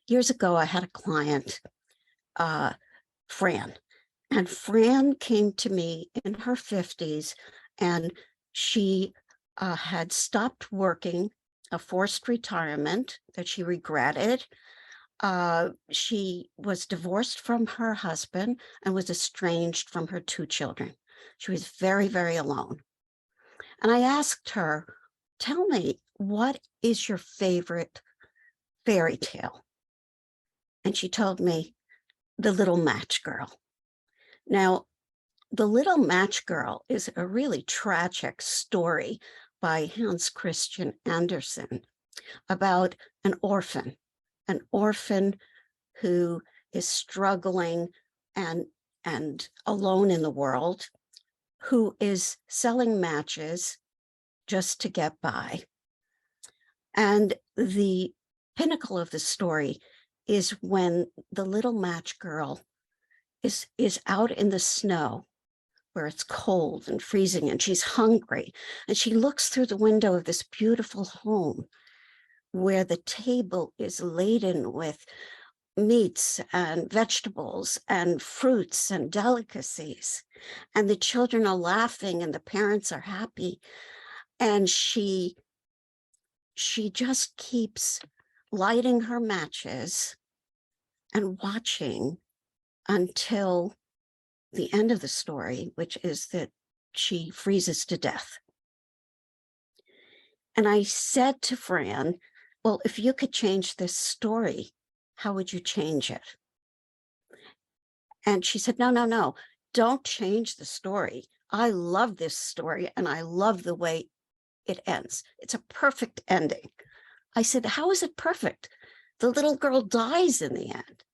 Years ago, I had a client, Fran, and Fran came to me in her 50s, and she had stopped working, a forced retirement that she regretted. She was divorced from her husband and was estranged from her two children. She was very, very alone. And I asked her, tell me, what is your favorite fairy tale? And she told me, The Little Match Girl. Now, The Little Match Girl is a really tragic story by Hans Christian Andersen about an orphan who is struggling and alone in the world, who is selling matches just to get by. And the pinnacle of the story is when the little match girl is out in the snow where it's cold and freezing and she's hungry. And she looks through the window of this beautiful home where the table is laden with meats and vegetables and fruits and delicacies. And the children are laughing and the parents are happy. And she just keeps lighting her matches and watching until the end of the story, which is that she freezes to death. And I said to Fran, well, if you could change this story, how would you change it? And she said, no, don't change the story. I love this story and I love the way it ends. It's a perfect ending. I said, how is it perfect? The little girl dies in the end.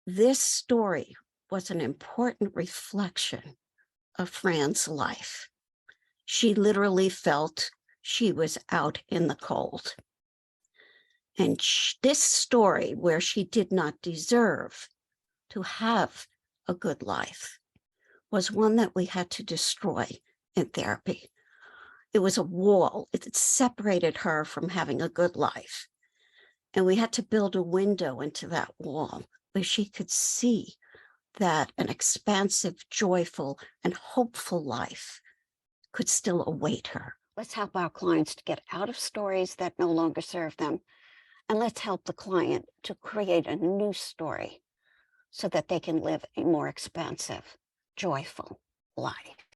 This story was an important reflection of Fran's life. She literally felt she was out in the cold. And this story, where she did not deserve to have a good life, was one that we had to destroy in therapy. It was a wall. It separated her from having a good life. And we had to build a window into that wall where she could see that an expansive, joyful, and hopeful life could still await her. Let's help our clients to get out of stories that no longer serve them. And let's help the client to create a new story so that they can live a more expansive, joyful life.